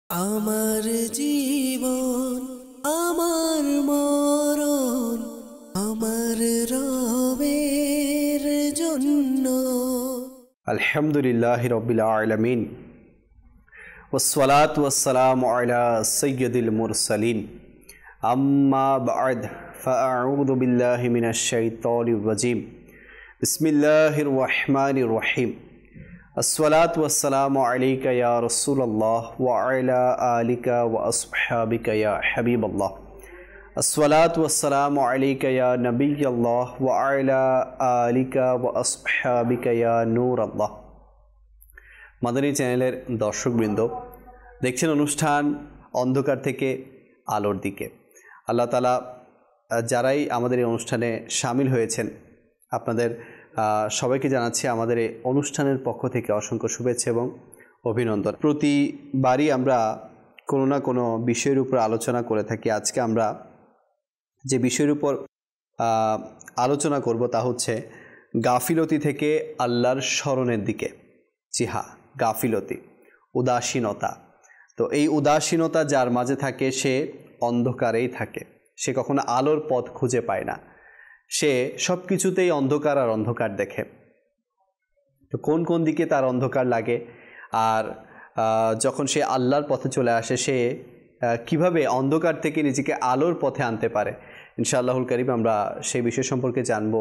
আমার জীবন আমার মরণ আমার রবের জন্য। আলহামদুলিল্লাহি রাব্বিল আলামিন ওয়াসসালাতু ওয়াসসালামু আলা সাইয়্যিদিল মুরসালিন আম্মা বা'দ ফাআউযু বিল্লাহি মিনাশ শাইতানির রাজীম বিসমিল্লাহির রহমানির রহিম আসসালাতু ওয়াসসালামু আলাইকা ইয়া রাসূলুল্লাহ ওয়া আলা আলিকা ওয়া আসহাবিকা ইয়া হাবিবাল্লাহ আসসালাতু ওয়াসসালামু আলাইকা ইয়া নবিয়াল্লাহ ওয়া আলা আলিকা ওয়া আসহাবিকা ইয়া নূরাল্লাহ। মাদানী চ্যানেলের দর্শকবৃন্দ, দেখছেন অনুষ্ঠান অন্ধকার থেকে আলোর দিকে। আল্লাহ তাআলা যারাই আমাদের এই অনুষ্ঠানে শামিল হয়েছেন আপনাদের সবাইকে জানাচ্ছি আমাদের এই অনুষ্ঠানের পক্ষ থেকে অসংখ্য শুভেচ্ছা এবং অভিনন্দন। প্রতিবারই আমরা কোনো না কোনো বিষয়ের উপর আলোচনা করে থাকি। আজকে আমরা যে বিষয়ের উপর আলোচনা করব তা হচ্ছে গাফিলতি থেকে আল্লাহর স্মরণের দিকে। জি হ্যাঁ, গাফিলতি, উদাসীনতা। তো এই উদাসীনতা যার মাঝে থাকে সে অন্ধকারেই থাকে, সে কখনো আলোর পথ খুঁজে পায় না, সে সব কিছুতেই অন্ধকার আর অন্ধকার দেখে। তো কোন কোন দিকে তার অন্ধকার লাগে আর যখন সে আল্লাহর পথে চলে আসে সে কিভাবে অন্ধকার থেকে নিজেকে আলোর পথে আনতে পারে, ইনশাআল্লাহুল কারীম আমরা সেই বিষয় সম্পর্কে জানব।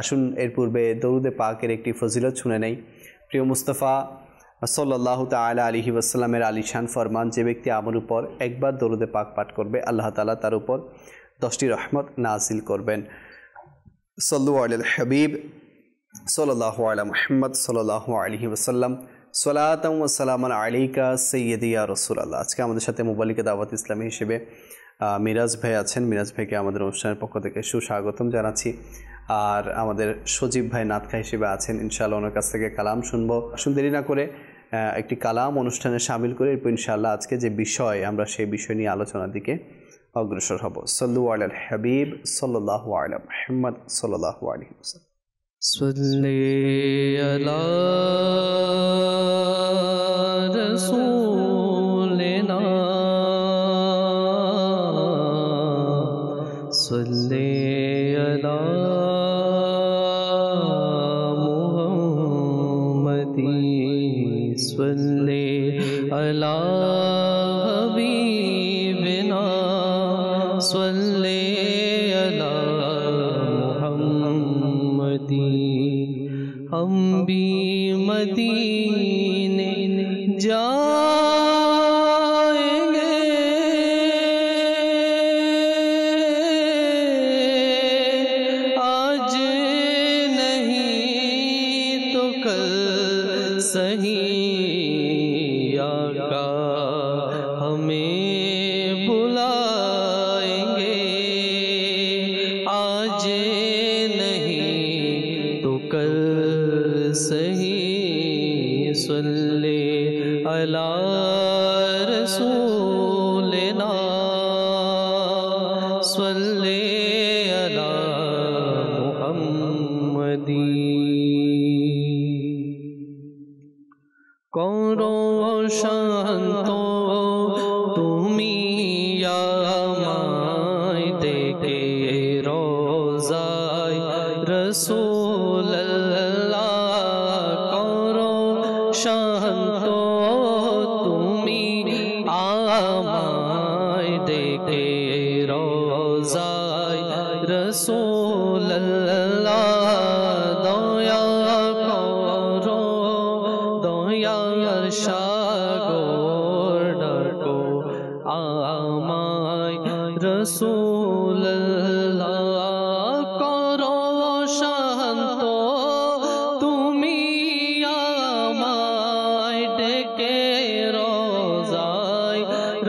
আসুন এর পূর্বে দরুদে পাকের একটি ফজিলত শুনে নেই। প্রিয় মুস্তাফা সাল্লাল্লাহু তাআলা আলাইহি ওয়াসাল্লামের আলিশান ফরমান, যে ব্যক্তি আমার উপর একবার দরুদে পাক পাঠ করবে আল্লাহ তাআলা তার উপর 10টি রহমত নাজিল করবেন। সাল্লু আলাল হাবিব সাল্লাল্লাহু আলা মুহাম্মদ সাল্লাল্লাহু আলাইহি ওয়াসাল্লাম সালাতাম ওয়া সালামান আলাইকা সাইয়্যিদি ইয়া রাসূলুল্লাহ। আজকে আমাদের সাথে মুবালিকে দাওয়াত ইসলামী হিসেবে মিরাজ ভাই আছেন। মিরাজ ভাইকে আমাদের অনুষ্ঠানের পক্ষ থেকে সুস্বাগতম জানাচ্ছি। আর আমাদের সজীব ভাই নাতখা হিসেবে আছেন, ইনশাআল্লাহ ওনার কাছ থেকে কালাম শুনবো। আসুন দেরি না করে একটি কালাম অনুষ্ঠানে শামিল করে এরপর ইনশাআল্লাহ আজকে যে বিষয় আমরা সেই বিষয় নিয়ে আলোচনার দিকে অগ্রসর হব। সাল্লু আলাল হাবিব সাল্লাল্লাহু আলা মুহাম্মদ সাল্লাল্লাহু আলাইহি ওয়াসাল্লাম। صلی علی رسولنا صلی علی محمدی صلی علی حبیبنا صلی हम भी मदीने जाएंगे, आज नहीं तो कल सही आका हमें बुलाएंगे, आज नहीं तो कल सही। सल्ले अला रसूलना सल्ले अला मुहम्मदी। करो शांतो तुमी या माय देखे रोज़ाय रसूल শান্ত তুমি আমায় দেখে রোজায় রাসূলুল্লাহ দয়া করো দয়ার সাগর ডাকো আমায় রাসূলুল্লাহ করো শান্ত তুমি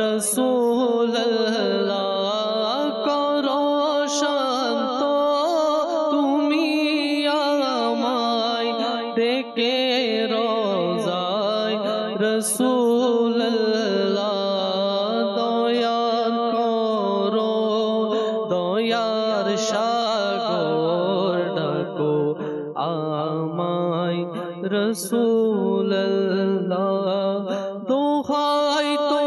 রাসূলুল্লাহ করো শান্ত তুমি আমায় ডেকে রোজায় রাসূলুল্লাহ দয়া করো দয়ার সাগর ডাকো আমায় রাসূলুল্লাহ দোহাই তো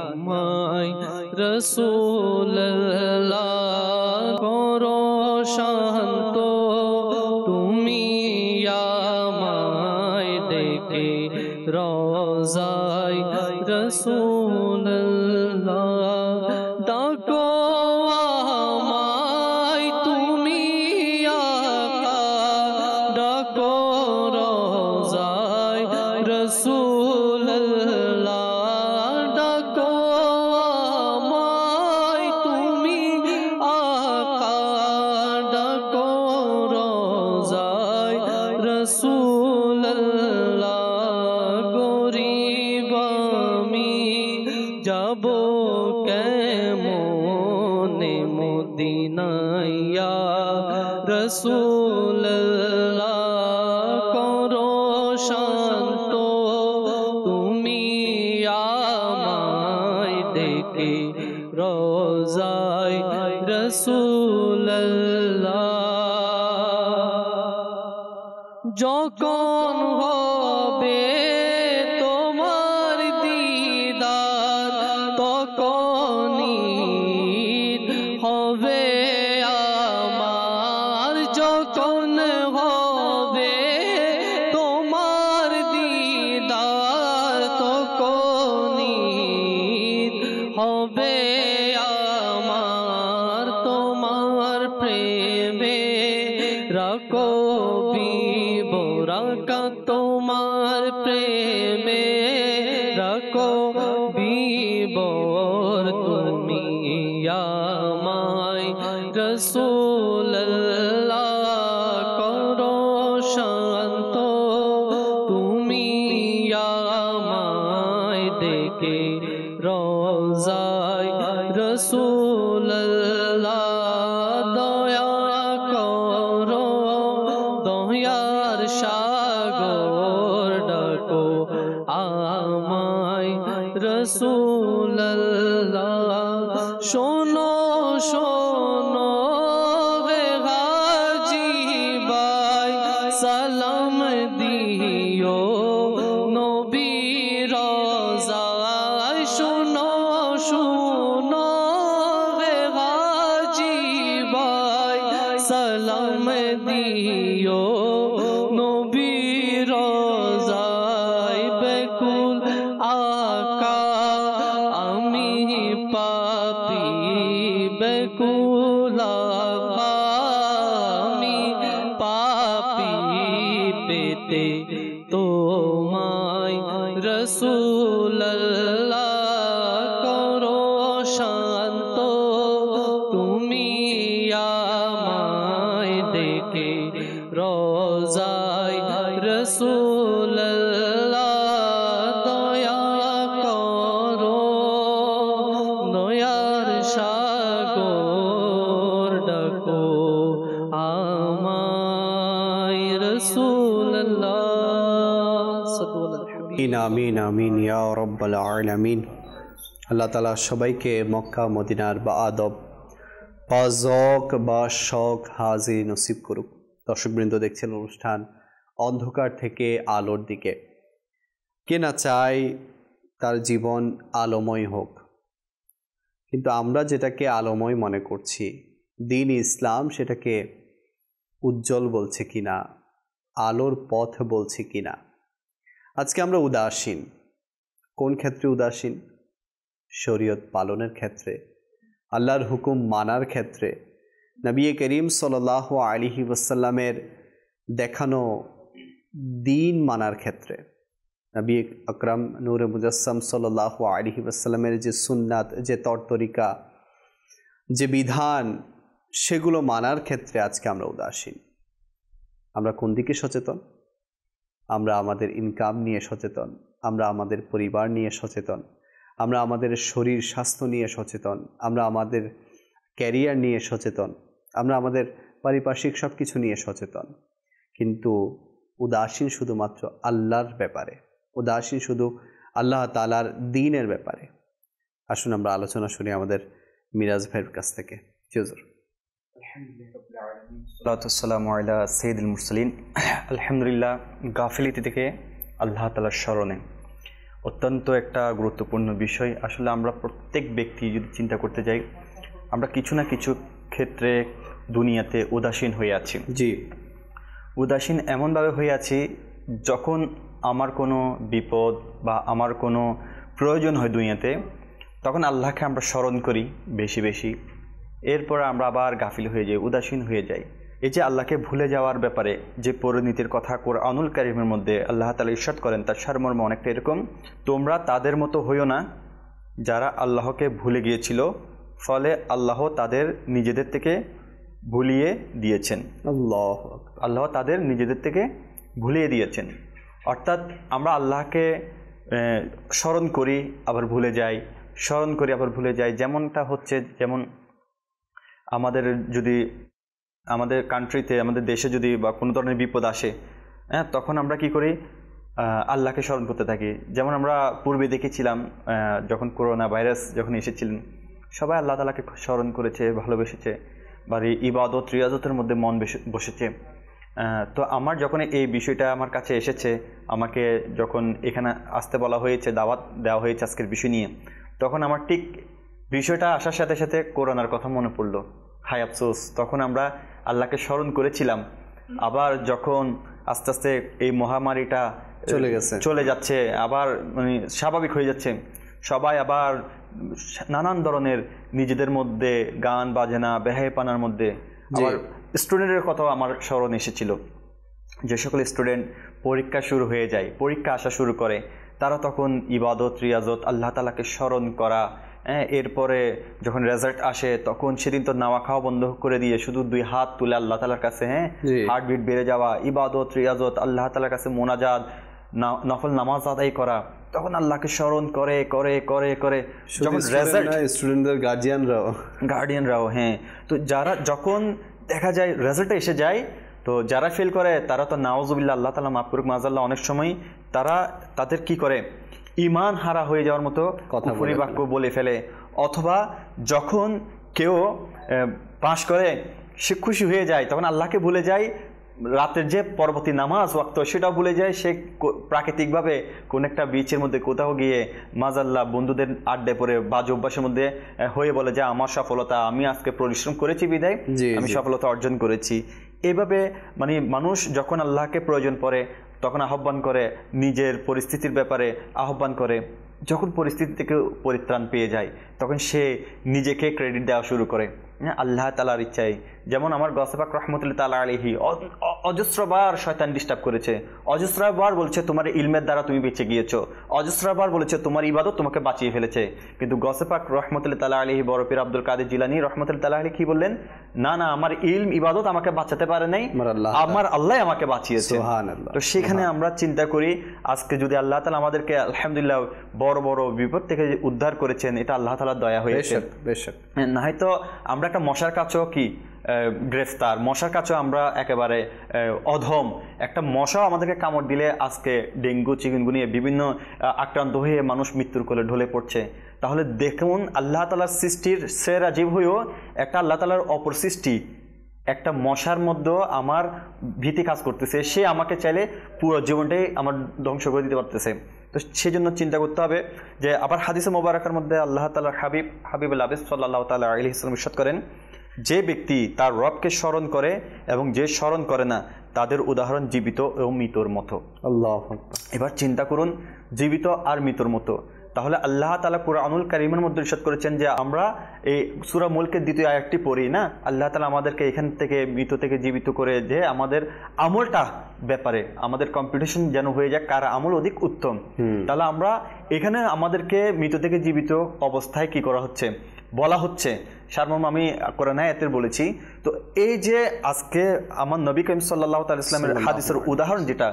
আমায় রাসূলুল্লাহ করো শান্ত তুমি আমায় ডেকে রওজায় রাসূলুল্লাহ ডাকো আমায় তুমি আকা ডাকো রওজায় রাসূলুল্লাহ ডাকো আমায় তুমি আকা ডাকো রওজায় রাসূলুল্লাহ গরিব আমি যাব কেমনে মদিনায় ইয়া রাসূলুল্লাহ করো শান্ত তুমি আমায় ডেকে রওজায় রাসূলুল্লাহ যখন হবে তোমার দিদার তখনই হবে আমার যখন হবে তোমার দিদার তখনই হবে আমার তোমার প্রেমে রাখো বিবরাকা তোমার প্রেমে রাখো বিবর তুমি আমায় রাসূলুল্লাহ করো শান্ত তুমি আমায় ডেকে রওজায় রাসূলুল্লাহ দয়া করো দয়ার সাগর ডাকো আমায় রাসূলুল্লাহ শোনো শোনো হে হাজী ভাই সালাম দিও নবীর রওজায় শোনো শোনো হে হাজী ভাই সালাম দিও নবীর রওজায় বেকুল আকা আমি পাপী বেকুল আকা আমি পাপী পেতে তোমায় রাসূলুল্লাহ করো শান্ত তুমি আমায় ডেকে রওজায় রাসূলুল্লাহ দয়া করো দয়ার সাগর ডাকো আমায় রাসূলুল্লাহ আমিন আমিন ইয়া রাব্বাল আলামিন। আল্লাহ তাআলা সবাইকে মক্কা মদিনার বা আদব বা যক বা শখ হাজির নসিব করুক। দর্শকবৃন্দ দেখছেন অনুষ্ঠান অন্ধকার থেকে আলোর দিকে। কে না চায় তার জীবন আলোময় হোক, কিন্তু আমরা যেটাকে আলোময় মনে করছি দ্বীন ইসলাম সেটাকে উজ্জ্বল বলছে কিনা, আলোর পথ বলছে কিনা। আজকে আমরা উদাসীন। কোন ক্ষেত্রে উদাসীন? শরীয়ত পালনের ক্ষেত্রে, আল্লাহর হুকুম মানার ক্ষেত্রে, নবী করিম সাল্লাল্লাহু আলাইহি ওয়াসাল্লামের দেখানো দ্বীন মানার ক্ষেত্রে, নবী আকরাম নূরে মুজাসসাম সাল্লাল্লাহু আলাইহি ওয়াসাল্লামের যে সুন্নাত, যে তরতরিকা, যে বিধান, সেগুলো মানার ক্ষেত্রে আজকে আমরা উদাসীন। আমরা কোন দিকে সচেতন? আমরা আমাদের ইনকাম নিয়ে সচেতন, আমরা আমাদের পরিবার নিয়ে সচেতন, আমরা আমাদের শরীর স্বাস্থ্য নিয়ে সচেতন, আমরা আমাদের ক্যারিয়ার নিয়ে সচেতন, আমরা আমাদের পারিপার্শ্বিক সব কিছু নিয়ে সচেতন, কিন্তু উদাসীন শুধুমাত্র আল্লাহর ব্যাপারে, উদাসীন শুধু আল্লাহ তাআলার দ্বীনের ব্যাপারে। আসুন আমরা আলোচনা শুনি আমাদের মিরাজ ভাইয়ের কাছ থেকে। হুজুর। আসসালামু আলা সাইয়্যিদুল মুরসালিন। আলহামদুলিল্লাহ, গাফিলতি থেকে আল্লাহ তাআলার স্মরণে অত্যন্ত একটা গুরুত্বপূর্ণ বিষয়। আসলে আমরা প্রত্যেক ব্যক্তি যদি চিন্তা করতে যাই, আমরা কিছু না কিছু ক্ষেত্রে দুনিয়াতে উদাসীন হয়ে আছি। জি, উদাসীন এমনভাবে হয়ে আছি, যখন আমার কোনো বিপদ বা আমার কোনো প্রয়োজন হয় দুনিয়াতে, তখন আল্লাহকে আমরা স্মরণ করি বেশি বেশি, এরপর আমরা আবার গাফিল হয়ে যাই, উদাসীন হয়ে যাই। এই যে আল্লাহকে ভুলে যাওয়ার ব্যাপারে যে পরিণতির কথা কোরআনুল কারীমের মধ্যে আল্লাহ তাআলা ইরশাদ করেন, তার সারমর্ম অনেকটা এরকম, তোমরা তাদের মতো হইও না যারা আল্লাহকে ভুলে গিয়েছিল, ফলে আল্লাহ তাদের নিজেদের থেকে ভুলিয়ে দিয়েছেন। আল্লাহ তাদের নিজেদের থেকে ভুলিয়ে দিয়েছেন। অর্থাৎ আমরা আল্লাহকে স্মরণ করি আবার ভুলে যাই, স্মরণ করি আবার ভুলে যাই। যেমনটা হচ্ছে, যেমন আমাদের যদি আমাদের কান্ট্রিতে, আমাদের দেশে যদি বা কোনো ধরনের বিপদ আসে, তখন আমরা কি করি? আল্লাহকে স্মরণ করতে থাকি। যেমন আমরা পূর্বে দেখেছিলাম, যখন করোনা ভাইরাস যখন এসেছিলেন, সবাই আল্লাহ তাআলাকে স্মরণ করেছে, ভালোবেসেছে, বা ইবাদত রিয়াজতের মধ্যে মন বসেছে। তো আমার যখন এই বিষয়টা আমার কাছে এসেছে, আমাকে যখন এখানে আসতে বলা হয়েছে, দাওয়াত দেওয়া হয়েছে আজকের বিষয় নিয়ে, তখন আমার ঠিক বিষয়টা আসার সাথে সাথে করোনার কথা মনে পড়লো। হায় আফসোস, তখন আমরা আল্লাহকে স্মরণ করেছিলাম, আবার যখন আস্তে আস্তে এই মহামারীটা চলে যাচ্ছে, আবার মানে স্বাভাবিক হয়ে যাচ্ছে, সবাই আবার নানান ধরনের নিজেদের মধ্যে গান বাজনা বেহাইপানার মধ্যে, আবার স্টুডেন্টের কথাও আমার স্মরণ এসেছিল। যে সকল স্টুডেন্ট পরীক্ষা শুরু হয়ে যায়, পরীক্ষা আসা শুরু করে, তারা তখন ইবাদত রিয়াজত আল্লাহ তাআলাকে স্মরণ করা, এরপরে যখন রেজাল্ট আসে তখন সেদিন তো নাওয়া খাওয়া বন্ধ করে দিয়ে শুধু দুই হাত তুলে আল্লাহ তাআলার কাছে হার্টবিট বেড়ে যাওয়া, ইবাদত রিয়াজত আল্লাহ তাআলার কাছে মোনাজাত, নফল নামাজ আদায় করা, তখন আল্লাহকে স্মরণ করে করে করে করে যখন রেজাল্ট, স্টুডেন্টদের গার্ডিয়ানরাও তো যারা যখন দেখা যায় রেজাল্টটা এসে যায়, তো যারা ফেল করে তারা তো নাউজুবিল্লাহ, আল্লাহ তাআলা মাফ করুক মাযাল্লাহ, অনেক সময় তাদের কি করে, ঈমান হারা হয়ে যাওয়ার মতো কুফরি বাক্য বলে ফেলে। অথবা যখন কেউ পাশ করে সে খুশি হয়ে যায়, তখন আল্লাহকে ভুলে যায়, রাতের যে পরবর্তী নামাজ ওয়াক্ত সেটাও ভুলে যায়। সে প্রাকৃতিকভাবে কোন একটা বিচের মধ্যে কোথাও গিয়ে মাজাল্লাহ বন্ধুদের আড্ডায় পড়ে বাজে অভ্যাসের মধ্যে হয়ে বলে যে আমার সফলতা, আমি আজকে পরিশ্রম করেছি বিদায় আমি সফলতা অর্জন করেছি। এইভাবে মানে মানুষ যখন আল্লাহকে প্রয়োজন পড়ে তখন আহ্বান করে, নিজের পরিস্থিতির ব্যাপারে আহ্বান করে, যখন পরিস্থিতি থেকে পরিত্রাণ পেয়ে যায় তখন সে নিজেকে ক্রেডিট দেওয়া শুরু করে আল্লাহ তাআলার ইচ্ছায়। যেমন আমার গৌসে পাক রহমতুল্লাহ তাআলা আলাইহি অজস্রবার শয়তান ডিস্টার্ব করেছে, অজস্রবার বলছে তোমার ইলমের দ্বারা তুমি বেঁচে গিয়েছো, অজস্রবার বলেছে তোমার ইবাদত তোমাকে বাঁচিয়ে ফেলেছে। কিন্তু গৌসে পাক রহমতুল্লাহ তাআলা আলাইহি বড় পীর আব্দুল কাদের জিলানী রহমতুল্লাহ তাআলা আলাইহি কি বললেন? না না, আমার ইলম ইবাদত আমাকে বাঁচাতে পারে নাই, আমার আল্লাহ আমাকে বাঁচিয়েছে। তো সেখানে আমরা চিন্তা করি, আজকে যদি আল্লাহ তাআলা আমাদেরকে আলহামদুলিল্লাহ বড় বড় বিপদ থেকে উদ্ধার করেছেন, এটা আল্লাহ তাআলার দয়া হয়েছে। না হয়তো আমরা একটা মশার কাছেও কি গ্রেফতার, মশার কাছেও আমরা একেবারে অধম। একটা মশাও আমাদেরকে কামড় দিলে আজকে ডেঙ্গু চিকুনগুনিয়া বিভিন্ন আক্রান্ত হয়ে মানুষ মৃত্যুর কোলে ঢলে পড়ছে। তাহলে দেখুন আল্লাহ তাআলার সৃষ্টির সেরা জীব হয়েও একটা আল্লাহ তাআলার অপর সৃষ্টি, একটা মশার মধ্যেও আমার ভীতি কাজ করতেছে, সে আমাকে চাইলে পুরো জীবনটাই আমার ধ্বংস করে দিতে পারতেছে। তো সেজন্য চিন্তা করতে হবে যে আবার হাদিসে মোবারকের মধ্যে আল্লাহ তাআলার হাবিবুল আবিদ সাল্লাল্লাহু তাআলা আলাইহি ওয়াসাল্লাম ইরশাদ করেন, যে ব্যক্তি তার রবকে স্মরণ করে এবং যে স্মরণ করে না তাদের উদাহরণ জীবিত এবং মৃতর মতো। আল্লাহু আকবার। এবার চিন্তা করুন, জীবিত আর মৃতর মতো। তাহলে আল্লাহ তাআলা কুরআনুল কারীমের মধ্যে ইরশাদ করেছেন যে আমরা এই সূরা মুলকের দ্বিতীয় আয়াতটি পড়ি না, আল্লাহ তাআলা আমাদেরকে এখান থেকে মৃত থেকে জীবিত করে যে আমাদের আমলটা ব্যাপারে আমাদের কম্পিটিশন যেন হয়ে যায় কার আমল অধিক উত্তম। তাহলে আমরা এখানে আমাদেরকে মৃত থেকে জীবিত অবস্থায় কি করা হচ্ছে বলা হচ্ছে, সারমর্ম আমি কোরআন আয়াতের বলেছি। তো এই যে আজকে আমার নবী করিম সাল্লাল্লাহু তাআলা ইসলামের হাদিসের উদাহরণ যেটা,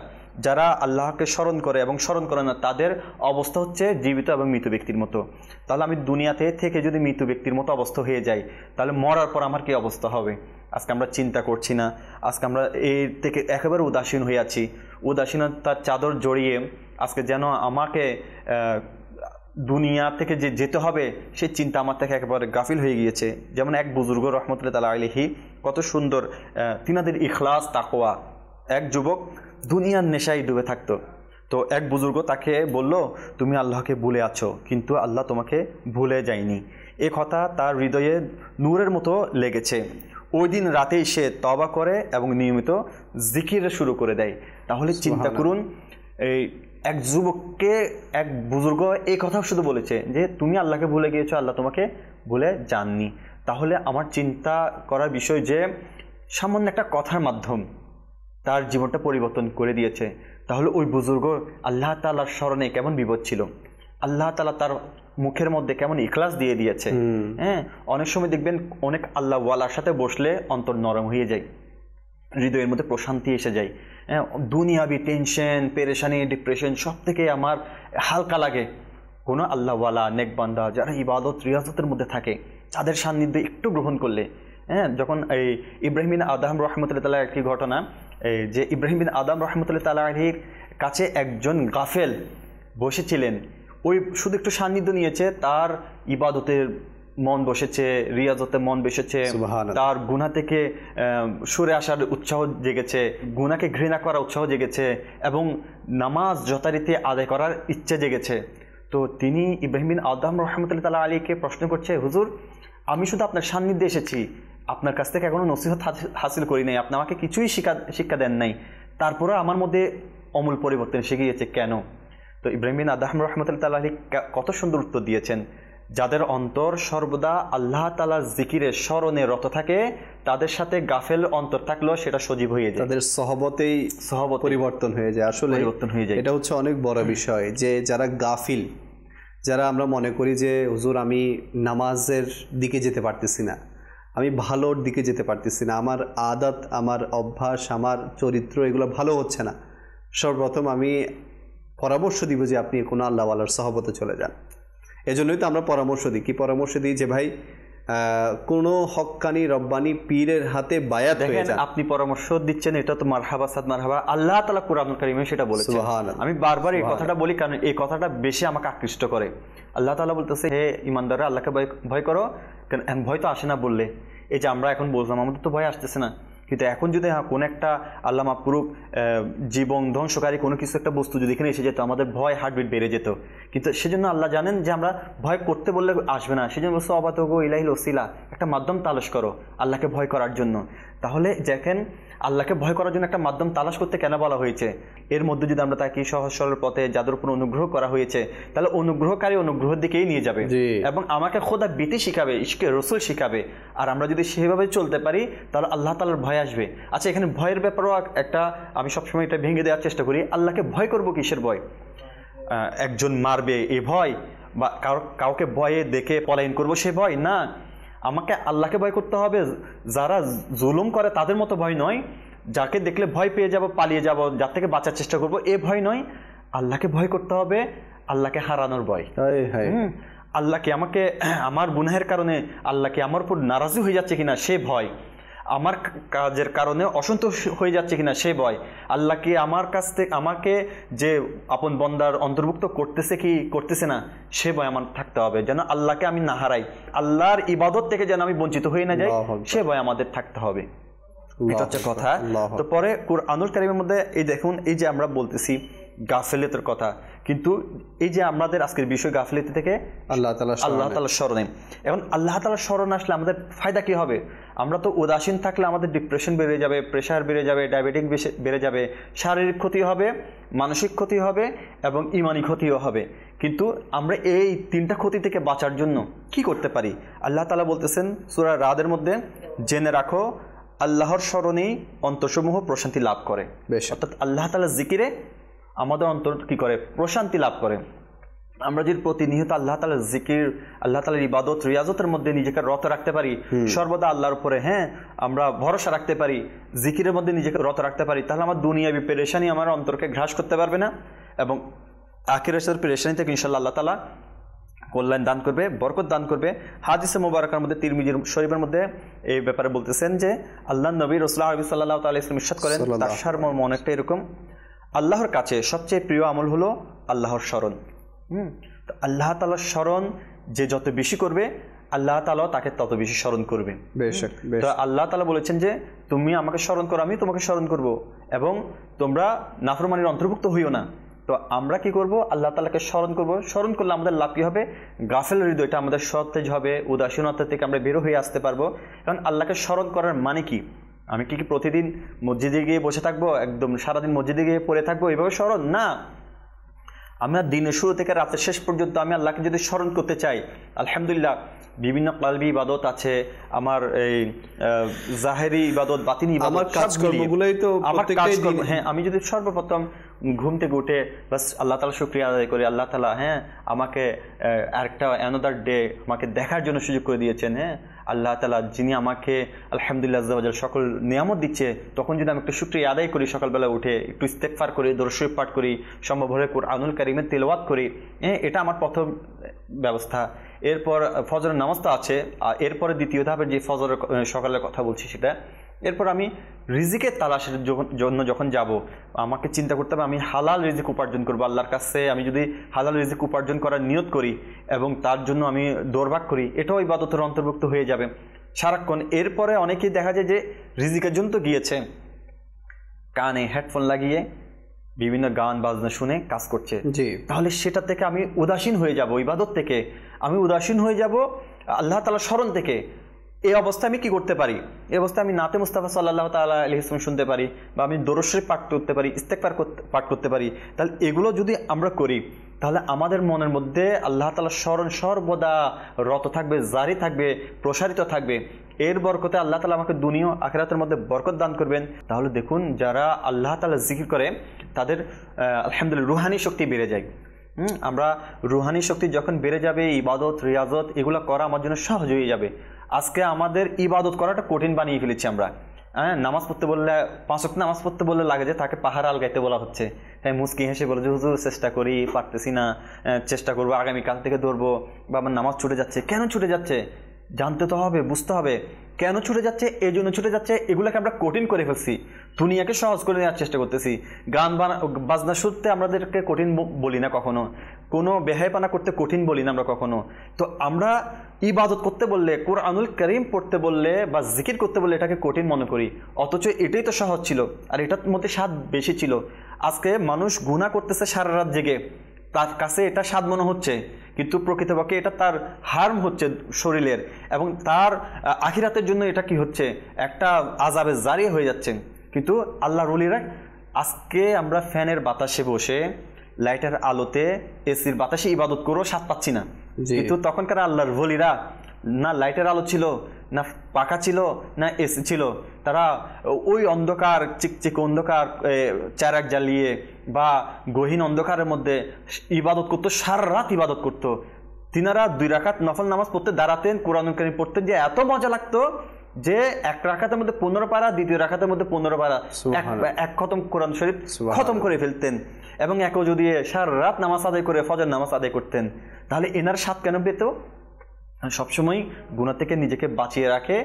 যারা আল্লাহকে স্মরণ করে এবং স্মরণ করে না তাদের অবস্থা হচ্ছে জীবিত এবং মৃত ব্যক্তির মতো। তাহলে আমি দুনিয়াতে থেকে যদি মৃত ব্যক্তির মতো অবস্থা হয়ে যাই, তাহলে মরার পর আমার কি অবস্থা হবে? আজকে আমরা চিন্তা করছি না, আজকে আমরা এই থেকে একেবারে উদাসীন হয়ে আছি। উদাসীনতার চাদর জড়িয়ে আজকে যেন আমাকে দুনিয়া থেকে যে যেতে হবে সেই চিন্তা আমার থেকে একেবারে গাফিল হয়ে গিয়েছে। যেমন এক বুজুর্গ রহমতুল্লাহ তাআলা আলাইহি কত সুন্দর তিনাদের ইখলাস তাকওয়া, এক যুবক দুনিয়ার নেশায় ডুবে থাকতো, তো এক বুজুর্গ তাকে বলল, তুমি আল্লাহকে ভুলে আছো, কিন্তু আল্লাহ তোমাকে ভুলে যায়নি। এ কথা তার হৃদয়ে নূরের মতো লেগেছে। ওই দিন রাতেই সে তওবা করে এবং নিয়মিত জিকির শুরু করে দেয়। তাহলে চিন্তা করুন, এই এক যুবককে এক বুজুর্গ এই কথা শুধু বলেছে যে তুমি আল্লাহকে ভুলে গিয়েছো, আল্লাহ তোমাকে ভুলে যাননি। তাহলে আমার চিন্তা করার বিষয় যে সামান্য একটা কথার মাধ্যম তার জীবনটা পরিবর্তন করে দিয়েছে। তাহলে ওই বুজুর্গ আল্লাহ তাআলার স্মরণে কেমন বিপদ ছিল, আল্লাহ তাআলা তার মুখের মধ্যে কেমন ইখলাস দিয়ে দিয়েছে। হ্যাঁ, অনেক সময় দেখবেন অনেক আল্লাহ ওয়ালার সাথে বসলে অন্তর নরম হয়ে যায়, হৃদয়ের মধ্যে প্রশান্তি এসে যায়। দুনিয়াবি টেনশন, পেরেশানি, ডিপ্রেশন সব থেকে আমার হালকা লাগে। কোনো আল্লাহওয়ালা নেকবান্দা যারা ইবাদত রিয়াজতের মধ্যে থাকে তাদের সান্নিধ্যে একটু গ্রহণ করলে, যখন এই ইব্রাহিম বিন আদম রহমতুল্লাহ তাআলা একটি ঘটনা, যে ইব্রাহিম বিন আদম রহমতুল্লাহ তাআলা আলাইহির কাছে একজন গাফেল বসেছিলেন, ওই শুধু একটু সান্নিধ্য নিয়েছে, তার ইবাদতের মন বসেছে, রিয়াজতে মন বসেছে, তার গুনাহ থেকে সরে আসার উৎসাহ জেগেছে, গুনাহকে ঘৃণা করার উৎসাহ জেগেছে এবং নামাজ যথারীতি আদায় করার ইচ্ছে জেগেছে। তো তিনি ইব্রাহিম বিন আদম রহমতুল্লাহ তাআলা আলাইহিকে প্রশ্ন করছে, হুজুর আমি শুধু আপনার সান্নিধ্যে এসেছি, আপনার কাছ থেকে এখনো নসিহত হাসিল করি নাই, আপনি আমাকে কিছুই শিক্ষা দেন নাই, তারপরে আমার মধ্যে অমূল পরিবর্তন এসে গিয়েছে কেন? তো ইব্রাহিম বিন আদম রহমতুল্লাহ তাআলা আলাইহি কত সুন্দর উত্তর দিয়েছেন, যাদের অন্তর সর্বদা আল্লাহ তাআলার জিকিরের স্মরণে রত থাকে তাদের সাথে গাফেল অন্তর থাকলেও সেটা সজীব হয়ে যায়, তাদের সহবতেই পরিবর্তন হয়ে যায়। আসলে এটা হচ্ছে অনেক বড় বিষয় যে যারা গাফিল, যারা আমরা মনে করি যে হুজুর আমি নামাজের দিকে যেতে পারতেছি না, আমি ভালোর দিকে যেতে পারতেছি না, আমার আদত, আমার অভ্যাস, আমার চরিত্র এগুলো ভালো হচ্ছে না, সর্বপ্রথম আমি পরামর্শ দিব যে আপনি কোনো আল্লাহওয়ালার সহবতে চলে যান। এজন্যই তো আমরা পরামর্শ দিই। কি পরামর্শ দিই? যে ভাই কোনো হক্কানি রব্বানি পীরের হাতে বায়াত হয়ে যান। আপনি পরামর্শ দিচ্ছেন, এটা তো মারহাবা সাদ মারহাবা, আল্লাহ তাআলা কুরআনুল কারীমে সেটা বলেছেন। আমি বারবার এই কথাটা বলি কারণ এই কথাটা বেশি আমাকে আকৃষ্ট করে। আল্লাহ তাআলা বলতেছে, হে ঈমানদাররা আল্লাহকে ভয় করো। কারণ ভয় তো আসে না বললে, এই যে আমরা এখন বললাম আমাদের তো ভয় আসতেছে না, কিন্তু এখন যদি কোন একটা আল্লাহ মাফ করুক জীবন ধ্বংসকারী কোনো কিছু একটা বস্তু যদি এখানে এসে যেত, আমাদের ভয় হার্টবিট বেড়ে যেত। কিন্তু সেজন্য আল্লাহ জানেন যে আমরা ভয় করতে বললে আসবে না, সেজন্য বলছে অবাতগো ইলাহিল ওসিলা, একটা মাধ্যম তালাশ করো আল্লাহকে ভয় করার জন্য। তাহলে দেখেন আল্লাহকে ভয় করার জন্য একটা মাধ্যম তালাশ করতে কেন বলা হয়েছে? এর মধ্যে যদি আমরা তাকে সহজ সরল পথে যাদের উপর অনুগ্রহ করা হয়েছে, তাহলে অনুগ্রহকারী অনুগ্রহের দিকেই নিয়ে যাবে এবং আমাকে খোদা ভীতি শিখাবে, ইশকে রসুল শিখাবে। আর আমরা যদি সেভাবে চলতে পারি তাহলে আল্লাহ তাআলার ভয় আসবে। আচ্ছা, এখানে ভয়ের ব্যাপারেও একটা আমি সবসময় এটা ভেঙে দেওয়ার চেষ্টা করি। আল্লাহকে ভয় করব কিসের ভয়? একজন মারবে এই ভয়, বা কাউকে ভয়ে দেখে পলায়ন করব সে ভয় না। আমাকে আল্লাহকে ভয় করতে হবে, যারা জুলুম করে তাদের মতো ভয় নয়, যাকে দেখলে ভয় পেয়ে যাব, পালিয়ে যাব, যার থেকে বাঁচার চেষ্টা করব এ ভয় নয়। আল্লাহকে ভয় করতে হবে, আল্লাহকে হারানোর ভয়। আল্লাহকে আমাকে আমার গুনাহের কারণে আল্লাহকে আমার উপর নারাজি হয়ে যাচ্ছে কিনা সে ভয়, আমার কাজের কারণে অসন্তোষ হয়ে যাচ্ছে কিনা সে ভয়, আল্লাহকে আমার কাছ থেকে আমাকে যে আপন বন্দার অন্তর্ভুক্ত করতেছে কি করতেছে না সে ভয় আমার থাকতে হবে, যেন আল্লাহকে আমি না হারাই, আল্লাহর ইবাদত থেকে যেন আমি বঞ্চিত হয়ে না যাই, সে ভয় আমাদের থাকতে হবে। এটা হচ্ছে কথা। তো পরে কুরআনুল কারীমের মধ্যে এই দেখুন, এই যে আমরা বলতেছি গাফিলতের কথা, কিন্তু এই যে আমাদের আজকের বিষয় গাফিলতি থেকে আল্লাহ তাআলার স্মরণে। এখন আল্লাহ তাআলার স্মরণ আসলে আমাদের ফায়দা কি হবে? আমরা তো উদাসীন থাকলে আমাদের ডিপ্রেশন বেড়ে যাবে, প্রেশার বেড়ে যাবে, ডায়াবেটিক বেড়ে যাবে, শারীরিক ক্ষতি হবে, মানসিক ক্ষতি হবে এবং ইমানি ক্ষতিও হবে। কিন্তু আমরা এই তিনটা ক্ষতি থেকে বাঁচার জন্য কি করতে পারি? আল্লাহ তাআলা বলতেছেন সূরা রাদের মধ্যে, জেনে রাখো আল্লাহর স্মরণেই অন্তরসমূহ প্রশান্তি লাভ করে। অর্থাৎ আল্লাহ তাআলার জিকিরে আমাদের অন্তর কি করে? প্রশান্তি লাভ করে। আমরা যদি প্রতিনিয়ত আল্লাহ তাআলার জিকির, আল্লাহ তাআলার ইবাদত রিয়াজতের মধ্যে নিজেকে রত রাখতে পারি, সর্বদা আল্লাহর উপরে আমরা ভরসা রাখতে পারি, জিকিরের মধ্যে নিজেকে রত রাখতে পারি, তাহলে আমার দুনিয়াবি পেরেশানি আমার অন্তরকে গ্রাস করতে পারবে না এবং আখিরাতের পেরেশানি থেকে ইনশাআল্লাহ আল্লাহ তাআলা কল্যাণ দান করবে, বরকত দান করবে। হাদিসে মুবারাকার মধ্যে তিরমিজি শরীফের মধ্যে এই ব্যাপারে বলতেছেন যে আল্লাহর নবী রাসূলুল্লাহ সাল্লাল্লাহু তাআলা আলাইহি ওয়াসাল্লাম ইরশাদ করেন, তার সারমর্ম অনেকটা এরকম, আল্লাহর কাছে সবচেয়ে প্রিয় আমল হলো আল্লাহর স্মরণ। তো আল্লাহ তাআলার স্মরণ যে যত বেশি করবে আল্লাহ তাআলা তাকে তত বেশি স্মরণ করবে। তো আল্লাহ তাআলা বলেছেন যে তুমি আমাকে স্মরণ করো, আমি তোমাকে স্মরণ করব, এবং তোমরা নাফরমানির অন্তর্ভুক্ত হইও না। তো আমরা কি করব, আল্লাহ তাআলাকে স্মরণ করব। স্মরণ করলে আমাদের লাভ কি হবে, গাফেল হৃদয়টা আমাদের সতেজ হবে, উদাসীনতা থেকে আমরা বের হয়ে আসতে পারবো। কারণ আল্লাহকে স্মরণ করার মানে কি, আমি কি প্রতিদিন মসজিদে গিয়ে বসে থাকবো, একদম সারাদিন মসজিদে গিয়ে পড়ে থাকবো এইভাবে স্মরণ? না, আমরা দিনের শুরু থেকে রাতের শেষ পর্যন্ত আমি আল্লাহকে যদি স্মরণ করতে চাই, আলহামদুলিল্লাহ বিভিন্ন কলবি ইবাদত আছে, আমার এই জাহেরি ইবাদত, বাতিনি ইবাদত, আমার কাজকর্মগুলোই তো প্রত্যেকটাই দিন। হ্যাঁ, আমি যদি সর্বপ্রথম ঘুম থেকে উঠে বাস আল্লাহ তাআলা শুকরিয়া আদায় করি, আল্লাহ তাআলা হ্যাঁ আমাকে আরেকটা অ্যানাদার ডে আমাকে দেখার জন্য সুযোগ করে দিয়েছেন, হ্যাঁ আল্লাহ তাআলা যিনি আমাকে আলহামদুলিল্লাহ আজ্জা ওয়া জাল সকল নিয়ামত দিচ্ছে, তখন যদি আমি একটু শুকরিয়া আদায় করি, সকালবেলা উঠে একটু ইস্তেগফার করি, দরুদ শরীফ পাঠ করি, সম্ভব হলে কুরআনুল কারীমের তেলাওয়াত করি, হ্যাঁ এটা আমার প্রথম ব্যবস্থা। এরপর ফজরের নামাজ তো আছে, আর এরপরে দ্বিতীয় ধাপের যে ফজরের সকালের কথা বলছি সেটা। এরপর আমি রিজিকের তালাশের জন্য যখন যাব, আমাকে চিন্তা করতে হবে আমি হালাল রিজিক উপার্জন করবো আল্লাহর কাছে। আমি যদি হালাল রিজিক উপার্জন করার নিয়ত করি এবং তার জন্য আমি দৌড়ভাগ করি, এটাও ইবাদতের অন্তর্ভুক্ত হয়ে যাবে সারাক্ষণ। এরপরে অনেকেই দেখা যায় যে রিজিকের জন্য তো গিয়েছে, কানে হেডফোন লাগিয়ে বিভিন্ন গান বাজনা শুনে কাজ করছে, তাহলে সেটা থেকে আমি উদাসীন হয়ে যাব, ইবাদত থেকে আমি উদাসীন হয়ে যাব আল্লাহ তাআলার স্মরণ থেকে। এই অবস্থায় আমি কি করতে পারি, এই অবস্থায় আমি নাতে মুস্তাফা সাল্লাল্লাহু তাআলা আলাইহি ওয়াসাল্লাম শুনতে পারি, বা আমি দরুদ শরীফ পাঠ করতে পারি, ইস্তেগফার পাঠ করতে পারি। তাহলে এগুলো যদি আমরা করি, তাহলে আমাদের মনের মধ্যে আল্লাহ তাআলার স্মরণ সর্বদা রত থাকবে, জারি থাকবে, প্রসারিত থাকবে। এর বরকতে আল্লাহ তাআলা আমাকে দুনিয়া আখিরাতের মধ্যে বরকত দান করবেন। তাহলে দেখুন, যারা আল্লাহ তাআলা জিকির করে তাদের আলহামদুলিল্লাহ রুহানি শক্তি বেড়ে যায়। আমরা রুহানি শক্তি যখন বেড়ে যাবে, ইবাদত রিয়াজত এগুলো করা আমার জন্য সহজ হয়ে যাবে। আজকে আমাদের ইবাদত করাটা কঠিন বানিয়ে ফেলেছি আমরা। হ্যাঁ, নামাজ পড়তে বললে, 5 ওয়াক্ত নামাজ পড়তে বললে লাগে যে তাকে পাহাড় আলগাইতে বলা হচ্ছে। তাই মুস্কি হেসে বলে যে হুজুর চেষ্টা করি, পারতেছি না, চেষ্টা করবো, আগামীকাল থেকে ধরবো, বা আমার নামাজ ছুটে যাচ্ছে। কেন ছুটে যাচ্ছে জানতে তো হবে, বুঝতে হবে কেন ছুটে যাচ্ছে, এই জন্য ছুটে যাচ্ছে। এগুলোকে আমরা কঠিন করে ফেলছি, দুনিয়াকে সহজ করে নেওয়ার চেষ্টা করতেছি। গান বাজনা শুনতে আমাদেরকে কঠিন বলি না কখনো, কোনো বেহাইপানা করতে কঠিন বলি না আমরা কখনো। তো আমরা ইবাদত করতে বললে, কুরআনুল কারীম পড়তে বললে বা জিকির করতে বললে এটাকে কঠিন মনে করি, অথচ এটাই তো সহজ ছিল, আর এটার মধ্যে স্বাদ বেশি ছিল। আজকে মানুষ গুনাহ করতেছে সারা রাত জেগে, তার কাছে এটা স্বাদ মনে হচ্ছে, কিন্তু প্রকৃতপক্ষে এটা তার হার্ম হচ্ছে শরীরের, এবং তার আখিরাতের জন্য এটা কি হচ্ছে, একটা আযাবের জারি হয়ে যাচ্ছে। কিন্তু আল্লাহর ওলিরা, আজকে আমরা ফ্যানের বাতাসে বসে, লাইটের আলোতে, এসির বাতাসে ইবাদত করেও স্বাদ পাচ্ছি না। কিন্তু তখনকার আল্লাহর ওলিরা না লাইটের আলো ছিল, না পাখা ছিল, না এসি ছিল, তারা ওই অন্ধকার, চিকচিক অন্ধকার চারাক জ্বালিয়ে বা গহীন অন্ধকারের মধ্যে ইবাদত করতো, সারা রাত ইবাদত করতো। তিনারা 2 রাকাত নফল নামাজ পড়তে দাঁড়াতেন, কোরআনুল কারীম পড়তেন, যে এত মজা লাগতো যে 1 রাকাতের মধ্যে 15 পারা, দ্বিতীয় রাকাতের মধ্যে 15 পারা, এক খতম কোরআন শরীফ খতম করে ফেলতেন। এবং একও যদি সারা রাত নামাজ আদায় করে ফজর নামাজ আদায় করতেন, তাহলে এনার স্বাদ কেন পেত? সবসময় গুনাহ থেকে নিজেকে বাঁচিয়ে রাখে,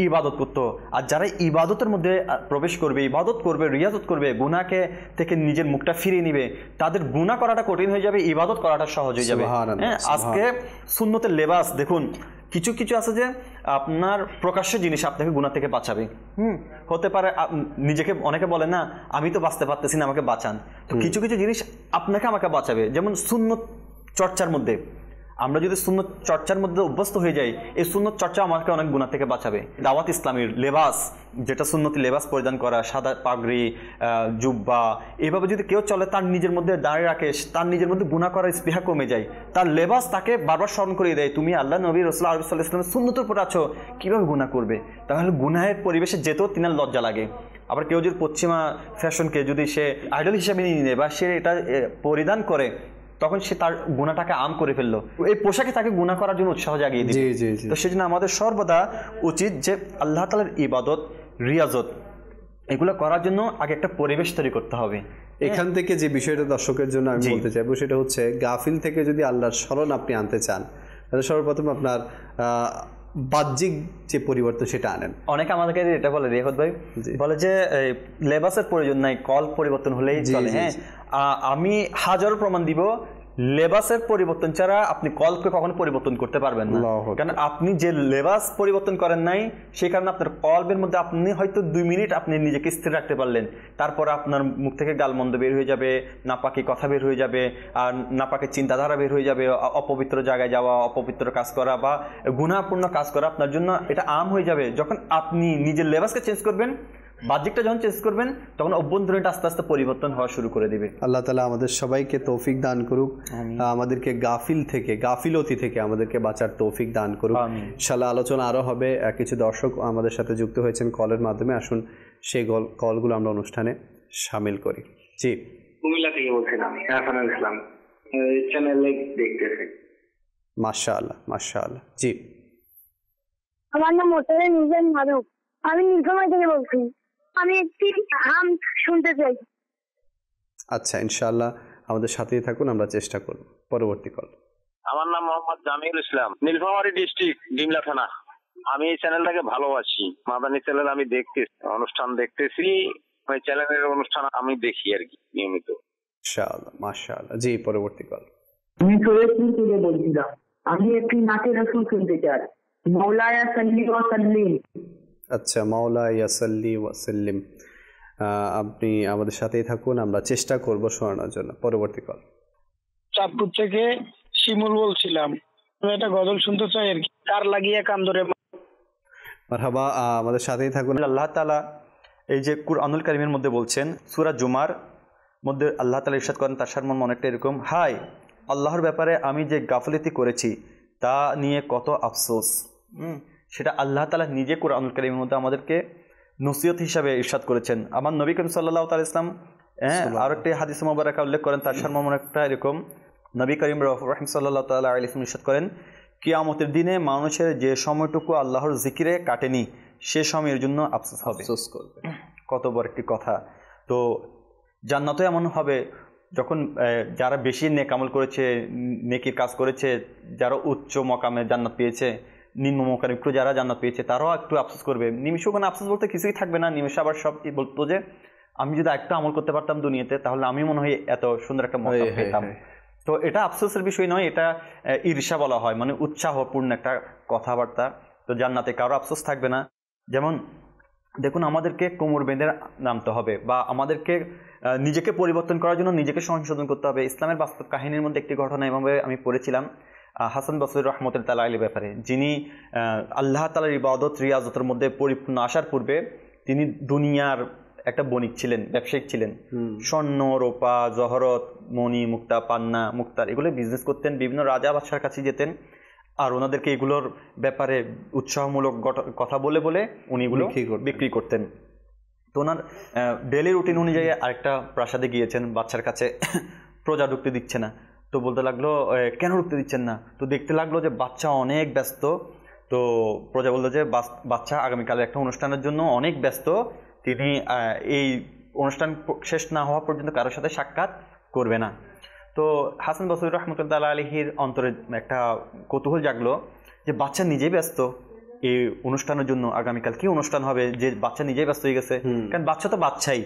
ইবাদত করতো। আর যারা ইবাদতের মধ্যে প্রবেশ করবে, ইবাদত করবে, রিয়াজত করবে, গুনাহকে থেকে নিজের মুখটা ফিরিয়ে নিবে, তাদের গুনাহ করাটা কঠিন হয়ে যাবে, ইবাদত করাটা সহজ হয়ে যাবে। হ্যাঁ, আজকে সুন্নতের লেবাস দেখুন, কিছু কিছু আছে যে আপনার প্রকাশ্য জিনিস আপনাকে গুনাহ থেকে বাঁচাবে। হতে পারে নিজেকে, অনেকে বলে না আমি তো বাঁচতে পারতেছি না, আমাকে বাঁচান। তো কিছু কিছু জিনিস আপনাকে আমাকে বাঁচাবে। যেমন সুন্নত চর্চার মধ্যে, আমরা যদি সুন্নত চর্চার মধ্যে অভ্যস্ত হয়ে যাই, এই সুন্নত চর্চা আমাকে অনেক গুনাহ থেকে বাঁচাবে। দাওয়াত ইসলামীর লেবাস, যেটা সুন্নতি লেবাস পরিধান করা, সাদা পাগড়ি, জুব্বা, এইভাবে যদি কেউ চলে, তার নিজের মধ্যে দাঁড়িয়ে রাখে, তার নিজের মধ্যে গুনাহ করার স্পৃহা কমে যায়। তার লেবাস তাকে বারবার স্মরণ করিয়ে দেয়, তুমি আল্লাহ নবী রাসূল সাল্লাল্লাহু আলাইহি ওয়াসাল্লামের সুন্নতের উপর আছো, কীভাবে গুনাহ করবে। তাহলে গুনাহের পরিবেশে যেতেও তিনার লজ্জা লাগে। আবার কেউ যদি পশ্চিমা ফ্যাশনকে যদি সে আইডল হিসেবে নিয়ে নেয় বা সে এটা পরিধান করে, তখন সে তার গুনাহটাকে আম করে ফেললো, এই পোশাকে তাকে গুনাহ করার জন্য উৎসাহ জাগিয়ে দিবে। তো সেজন্য আমাদের সর্বদা উচিত যে আল্লাহ তাআলার ইবাদত, রিয়াজত এগুলো করার জন্য আগে একটা পরিবেশ তৈরি করতে হবে। এখান থেকে যে বিষয়টা দর্শকের জন্য আমি বলতে চাইবো, সেটা হচ্ছে গাফিল থেকে যদি আল্লাহর স্মরণ আপনি আনতে চান, তাহলে সর্বপ্রথম আপনার বাহ্যিক যে পরিবর্তন সেটা আনেন। অনেকে আমাদেরকে এটা বলে, রেহত ভাই বলে যে লেবাসের প্রয়োজন নাই, কল পরিবর্তন হলেই চলে। হ্যাঁ, আমি হাজারো প্রমাণ দিব, লেবাসের পরিবর্তন ছাড়া আপনি কলকে কখনো পরিবর্তন করতে পারবেন না। আল্লাহু আকবার। কারণ আপনি যে লেবাস পরিবর্তন করেন নাই, সেই কারণে আপনার কলবের মধ্যে আপনি হয়তো 2 মিনিট আপনি নিজেকে স্থির রাখতে পারলেন, তারপর আপনার মুখ থেকে গালমন্দ বের হয়ে যাবে, নাপাকি কথা বের হয়ে যাবে, আর নাপাকি চিন্তাধারা বের হয়ে যাবে, অপবিত্র জায়গায় যাওয়া, অপবিত্র কাজ করা বা গুনাহপূর্ণ কাজ করা আপনার জন্য এটা আম হয়ে যাবে। যখন আপনি নিজের লেবাসকে চেঞ্জ করবেন, বাহ্যিকটা যখন চেঞ্জ করবেন, তখন অভ্যন্তরীণটা আস্তে আস্তে পরিবর্তন হওয়া শুরু করে দিবে। আল্লাহ তাআলা আমাদের সবাইকে তৌফিক দান করুক, আমাদেরকে গাফিলতি থেকে আমাদেরকে বাঁচার তৌফিক দান করুক। ইনশাআল্লাহ আলোচনা আরও হবে। কিছু দর্শক আমাদের সাথে যুক্ত হয়েছেন কলের মাধ্যমে, আসুন সেই কলগুলো আমরা অনুষ্ঠানে শামিল করি। জি, কুমিল্লা থেকে বলছিলাম, হাসানুল ইসলাম, চ্যানেলে দেখতেছি। মাশাআল্লাহ মাশাআল্লাহ। জি, আমার নাম মোতালেব মিজান মারুফ, আমি নীলফামারী থেকে বলছি। আমি একটি হাম শুনতে চাই। আচ্ছা, ইনশাআল্লাহ আমাদের সাথেই থাকুন, আমরা চেষ্টা করব। পরবর্তী কল। আমার নাম মোহাম্মদ জামিউল ইসলাম, নীলফামারী ডিস্ট্রিক্ট, ডিমলা থানা। আমি এই চ্যানেলটাকে ভালোবাসি, মাদানী চ্যানেল। আমি অনুষ্ঠান দেখতেছি, ওই চ্যানেলের অনুষ্ঠান আমি দেখি আর কি নিয়মিত। মাশাআল্লাহ মাশাআল্লাহ। জি, পরবর্তী কল। আমি সৈয়দপুর থেকে বলছিলাম, আমি একটি নাতে রাসূল শুনতে চাই। মাওলায়া সাল্লি ওয়া সাল্লিম। আচ্ছা, মাওলা ইয়াসাল্লি ওয়াসাল্লিম। আপনি আমাদের সাথেই থাকুন, আমরা চেষ্টা করব শোনানোর জন্য। পরবর্তী কল। চাঁদপুর থেকে শিমুল বলছিলাম, আমি একটা গজল শুনতে চাই আর কি, কার লাগিয়ে কান ধরে। মারহাবা, আমাদের সাথেই থাকুন। আল্লাহ তাআলা এই যে কুরআনুল কারীমের মধ্যে বলছেন, সূরা জুমার মধ্যে আল্লাহ তাআলা ইরশাদ করেন, তার সারমর্ম অনেকটা এরকম, হাই আল্লাহর ব্যাপারে আমি যে গাফলতি করেছি তা নিয়ে কত আফসোস। সেটা আল্লাহ তাআলা নিজে কুরআনুল কারীমের মধ্যে আমাদেরকে নসিহত হিসাবে ইরশাদ করেছেন। আমার নবী করিম সাল্লাল্লাহু তাআলা ইসলাম আর একটি হাদিস মুবারাকা উল্লেখ করেন, তার সারমর্ম একটা এরকম, নবী করিম রাহিম সাল্লাল্লাহু তাআলা আলাইহি ওয়াসাল্লাম ইরশাদ করেন, কিয়ামতের দিনে মানুষের যে সময়টুকু আল্লাহর জিকিরে কাটেনি সে সময়ের জন্য আফসোস হবে, আফসোস করবে। কত বড় একটি কথা। তো জান্নাতে এমন হবে যখন যারা বেশি নেক আমল করেছে, নেকির কাজ করেছে, যারা উচ্চ মকামে জান্নাত পেয়েছে, নিম্ন মকামে একটু যারা জান্নাত পেয়েছে, তারাও একটু আফসোস করবে। নিমিষে ওখানে আফসোস বলতে কিছুই থাকবে না, নিমিষে আবার সব বলতো যে আমি যদি একটা আমল করতে পারতাম দুনিয়াতে, তাহলে আমি মনে হয় এত সুন্দর একটা মকাম পেতাম। তো এটা আফসোসের বিষয় নয়, এটা ঈর্ষা বলা হয়, মানে উৎসাহপূর্ণ একটা কথাবার্তা। তো জান্নাতে কারো আফসোস থাকবে না। যেমন দেখুন, আমাদেরকে কোমর বেঁধে নামতে হবে, বা আমাদেরকে নিজেকে পরিবর্তন করার জন্য নিজেকে সংশোধন করতে হবে। ইসলামের বাস্তব কাহিনীর মধ্যে একটি ঘটনা এভাবে আমি পড়েছিলাম হাসান বসরি রহমতুল্লাহ আলাইহির ব্যাপারে, যিনি আল্লাহ তাআলার ইবাদত রিয়াজতের মধ্যে পরিপূর্ণ আসার পূর্বে তিনি দুনিয়ার একটা বণিক ছিলেন, ব্যবসায়িক ছিলেন। স্বর্ণ, রূপা, জহরত, মণি, মুক্তা, পান্না, মুক্তার এগুলো বিজনেস করতেন, বিভিন্ন রাজা বাদশার কাছে যেতেন, আর ওনাদেরকে এগুলোর ব্যাপারে উৎসাহমূলক কথা বলে বলে উনি এগুলো বিক্রি করতেন। তো ওনার ডেলি রুটিন অনুযায়ী আরেকটা প্রাসাদে গিয়েছেন, বাচ্চার কাছে প্রজা ঢুকতে দিচ্ছে না। তো বলতে লাগলো, কেন ঢুকতে দিচ্ছেন না? তো দেখতে লাগলো যে বাচ্চা অনেক ব্যস্ত। তো প্রজা বললো যে বাচ্চা আগামীকালে একটা অনুষ্ঠানের জন্য অনেক ব্যস্ত, তিনি এই অনুষ্ঠান শেষ না হওয়া পর্যন্ত কারোর সাথে সাক্ষাৎ করবে না। তো হাসান বসরি রহমতুল্লাহ আলাইহির অন্তরে একটা কৌতূহল জাগলো যে বাচ্চা নিজেই ব্যস্ত এই অনুষ্ঠানের জন্য, আগামীকাল কি অনুষ্ঠান হবে যে বাচ্চা নিজেই ব্যস্ত হয়ে গেছে। কারণ বাচ্চা তো বাচ্চাই,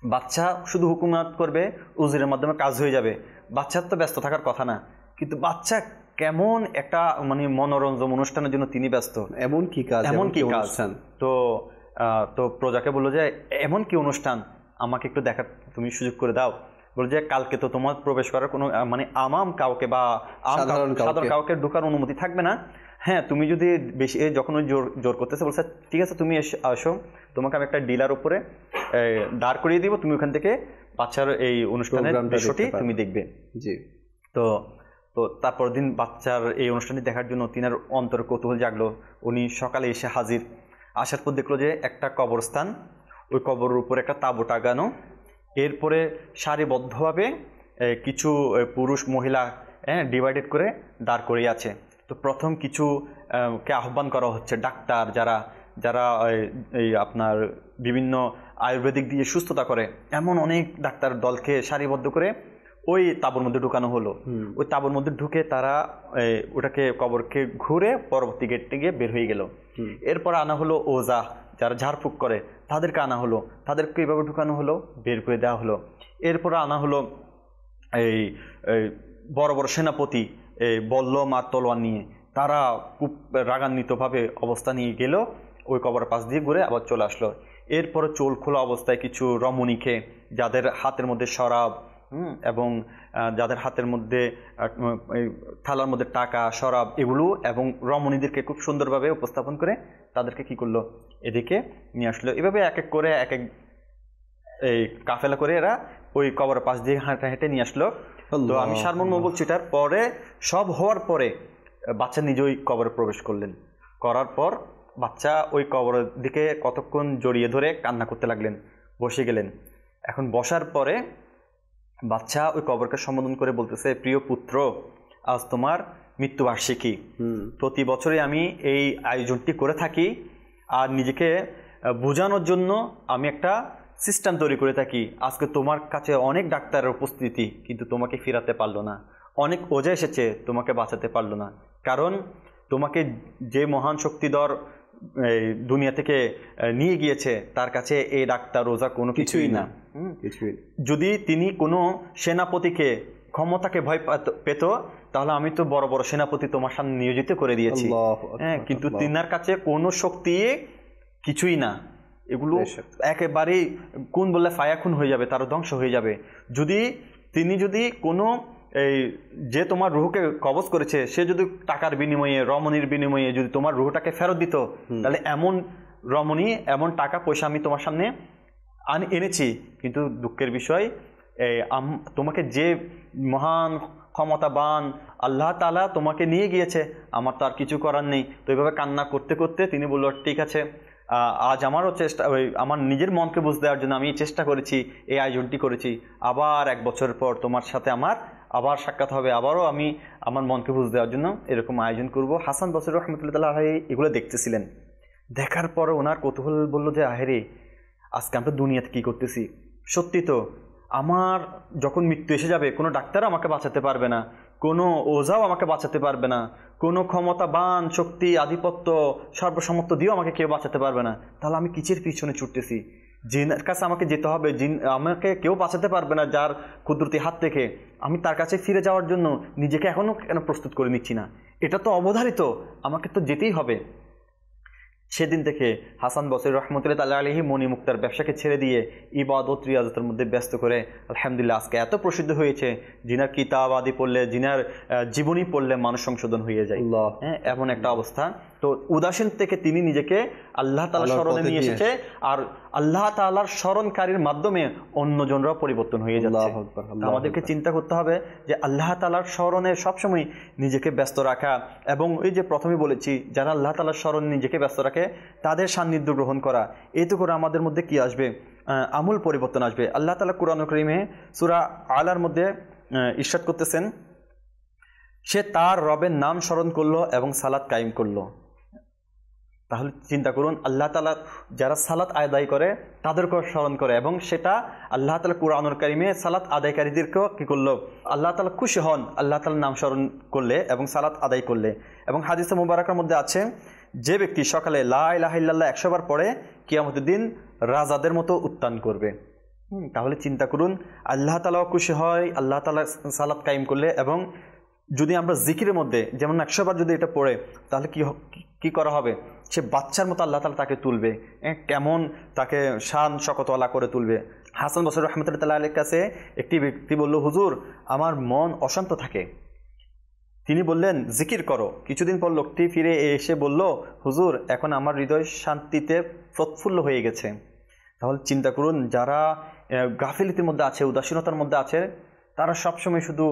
বাচ্চা শুধু হুকুমাত করবে, উজিরের মাধ্যমে কাজ হয়ে যাবে, বাচ্চার তো ব্যস্ত থাকার কথা না। কিন্তু বাচ্চা কেমন একটা মানে মনোরঞ্জন অনুষ্ঠানের জন্য তিনি ব্যস্ত, এমন কি কাজ। তো প্রজাকে বললো যে এমন কি অনুষ্ঠান, আমাকে একটু দেখার তুমি সুযোগ করে দাও। বলে যে কালকে তো তোমার প্রবেশ করার কোনো মানে আমাম কাউকে বা সাধারণ কাউকে ঢোকার অনুমতি থাকবে না। হ্যাঁ, তুমি যদি বেশি যখন ওই জোর করতেছে, বলছে ঠিক আছে তুমি আসো, তোমাকে আমি একটা ডিলার উপরে দাঁড় করিয়ে দিব, তুমি ওখান থেকে বাচ্চার এই অনুষ্ঠানের দৃশ্যটি তুমি দেখবে। জি। তো তারপর দিন বাচ্চার এই অনুষ্ঠানটি দেখার জন্য তিনার অন্তরে কৌতূহল জাগলো। উনি সকালে এসে হাজির, আসার পর দেখলো যে একটা কবরস্থান, ওই কবরের উপরে একটা তাঁবু টাঙানো, এরপরে সারিবদ্ধভাবে কিছু পুরুষ মহিলা ডিভাইডেড করে দাঁড় করিয়ে আছে। তো প্রথম কে আহ্বান করা হচ্ছে, ডাক্তার যারা এই আপনার বিভিন্ন আয়ুর্বেদিক দিয়ে সুস্থতা করে, এমন অনেক ডাক্তার দলকে সারিবদ্ধ করে ওই তাঁবুর মধ্যে ঢুকানো হলো। ওই তাঁবুর মধ্যে ঢুকে তারা ওটাকে কবরকে ঘুরে পরবর্তী গেটে গিয়ে বের হয়ে গেল। এরপর আনা হলো ওজা, যারা ঝাড়ফুঁক করে, তাদেরকে আনা হলো, তাদেরকে এইভাবে ঢুকানো হলো, বের করে দেওয়া হলো। এরপর আনা হলো এই বড় বড় সেনাপতি বল্ল মার তলোয়ার নিয়ে তারা খুব রাগান্বিতভাবে অবস্থা নিয়ে গেল, ওই কবরের পাশ দিয়ে ঘুরে আবার চলে আসলো। এরপরে চোল খোলা অবস্থায় কিছু রমণীকে, যাদের হাতের মধ্যে শরাব এবং যাদের হাতের মধ্যে থালার মধ্যে টাকা, শরাব এগুলো, এবং রমণীদেরকে খুব সুন্দরভাবে উপস্থাপন করে তাদেরকে কি করলো, এদিকে নিয়ে আসলো। এভাবে এক এক করে এক এক এই কাফেলা করে এরা ওই কবরের পাশ দিয়ে হাঁটে হেঁটে নিয়ে আসলো। তো আমি সারমর্ম বলছি, এটার পরে সব হওয়ার পরে বাচ্চা নিজেই কবরে প্রবেশ করলেন। করার পর বাচ্চা ওই কবরের দিকে কতক্ষণ জড়িয়ে ধরে কান্না করতে লাগলেন, বসে গেলেন। এখন বসার পরে বাচ্চা ওই কবরকে সম্বোধন করে বলতেছে, প্রিয় পুত্র, আজ তোমার মৃত্যুবার্ষিকী। প্রতি বছরে আমি এই আয়োজনটি করে থাকি, আর নিজেকে বোঝানোর জন্য আমি একটা সিস্টেম তৈরি করে থাকি। আজকে তোমার কাছে অনেক ডাক্তারের উপস্থিতি, কিন্তু তোমাকে ফিরাতে পারলো না। অনেক ওঝা এসেছে, তোমাকে বাঁচাতে পারলো না। কারণ তোমাকে যে মহান শক্তিধর দুনিয়া থেকে নিয়ে গিয়েছে, তার কাছে এই ডাক্তার ওঝা কোনো কিছুই না। যদি তিনি কোনো সেনাপতিকে, ক্ষমতাকে ভয় পেত, তাহলে আমি তো বড় বড় সেনাপতি তোমার সামনে নিয়োজিত করে দিয়েছি। কিন্তু তিনার কাছে কোনো শক্তি কিছুই না। এগুলো একেবারেই কোন বললে ফায়াখুন হয়ে যাবে, তার ধ্বংস হয়ে যাবে। তিনি যদি কোনো যে তোমার রুহকে কবজ করেছে, সে যদি টাকার বিনিময়ে, রমণীর বিনিময়ে যদি তোমার রুহটাকে ফেরত দিত, তাহলে এমন রমণী, এমন টাকা পয়সা আমি তোমার সামনে এনেছি। কিন্তু দুঃখের বিষয়, তোমাকে যে মহান ক্ষমতাবান আল্লাহ তাআলা তোমাকে নিয়ে গিয়েছে, আমার তো আর কিছু করার নেই। তো এইভাবে কান্না করতে করতে তিনি বলল, ঠিক আছে, আজ আমারও চেষ্টা, আমার নিজের মনকে বুঝ দেওয়ার জন্য আমি চেষ্টা করেছি, এই আয়োজনটি করেছি। আবার 1 বছর পর তোমার সাথে আমার আবার সাক্ষাৎ হবে, আবারও আমি আমার মনকে বুঝ দেওয়ার জন্য এরকম আয়োজন করব। হাসান বসরি রহমতুল্লাহ আলাইহি এগুলো দেখতেছিলেন। দেখার পরে ওনার কৌতূহল বলল যে, আহেরে, আজকে আমরা দুনিয়াতে কী করতেছি? সত্যি তো, আমার যখন মৃত্যু এসে যাবে, কোনো ডাক্তার আমাকে বাঁচাতে পারবে না, কোনো ওঝাও আমাকে বাঁচাতে পারবে না, কোনো ক্ষমতাবান, শক্তি, আধিপত্য, সর্বসমর্থ দিয়েও আমাকে কেউ বাঁচাতে পারবে না। তাহলে আমি কিসের পিছনে ছুটতেছি? জিনের কাছে আমাকে যেতে হবে, আমাকে কেউ বাঁচাতে পারবে না যার কুদরতি হাত থেকে। আমি তার কাছে ফিরে যাওয়ার জন্য নিজেকে এখনও কেন প্রস্তুত করে নিচ্ছি না? এটা তো অবধারিত, আমাকে তো যেতেই হবে। সেদিন থেকে হাসান বসরি রহমতুল্লাহ আলাইহি মনি মুক্তার ব্যবসাকে ছেড়ে দিয়ে ইবাদত রিয়াজতের মধ্যে ব্যস্ত করে আলহামদুলিল্লাহ আজকে এত প্রসিদ্ধ হয়েছে, জিনার কিতাব আদি পড়লে, জিনার জীবনী পড়লে মানুষ সংশোধন হয়ে যায়। এমন একটা অবস্থা। তো উদাসীন থেকে তিনি নিজেকে আল্লাহ তাআলার স্মরণে নিয়ে এসেছে, আর আল্লাহ তাআলার স্মরণকারীর মাধ্যমে অন্যজনরাও পরিবর্তন হয়ে যাচ্ছে। আমাদেরকে চিন্তা করতে হবে যে আল্লাহ তাআলার স্মরণে সবসময় নিজেকে ব্যস্ত রাখা, এবং এই যে প্রথমে বলেছি, যারা আল্লাহ তাআলার স্মরণে নিজেকে ব্যস্ত রাখে তাদের সান্নিধ্য গ্রহণ করা, এতে করে আমাদের মধ্যে কি আসবে? আমূল পরিবর্তন আসবে। আল্লাহ তাআলা কুরআনুল কারীমে সূরা আলার মধ্যে ইরশাদ করতেছেন, সে তার রবের নাম স্মরণ করলো এবং সালাত কায়েম করলো। তাহলে চিন্তা করুন, আল্লাহ তাআলা যারা সালাত আদায় করে তাদেরকেও স্মরণ করে, এবং সেটা আল্লাহ তাআলা কুরআনুল কারীমে সালাত আদায়কারীদেরকেও কি করলো? আল্লাহ তাআলা খুশি হন আল্লাহ তাআলার নাম স্মরণ করলে এবং সালাত আদায় করলে। এবং হাদিসে মুবারাকার মধ্যে আছে, যে ব্যক্তি সকালে লা ইলাহা ইল্লাল্লাহ 100 বার পড়ে, কিয়ামতের দিন রাজাদের মতো উত্থান করবে। তাহলে চিন্তা করুন, আল্লাহ তাআলাও খুশি হয় আল্লাহ তাআলা সালাত কায়েম করলে। এবং যদি আমরা জিকিরের মধ্যে যেমন 100 বার যদি এটা পড়ে, তাহলে কি করা হবে? সে বাচ্চার মতো আল্লাহ তাআলা তাকে তুলবে, কেমন তাকে শান শকতওয়ালা করে তুলবে। হাসান বসরি রহমতুল্লাহ আলাইহির কাছে একটি ব্যক্তি বলল, হুজুর, আমার মন অশান্ত থাকে। তিনি বললেন, জিকির করো। কিছুদিন পর লোকটি ফিরে এসে বলল, হুজুর, এখন আমার হৃদয় শান্তিতে প্রফুল্ল হয়ে গেছে। তাহলে চিন্তা করুন, যারা গাফিলতির মধ্যে আছে, উদাসীনতার মধ্যে আছে, তারা সবসময় শুধু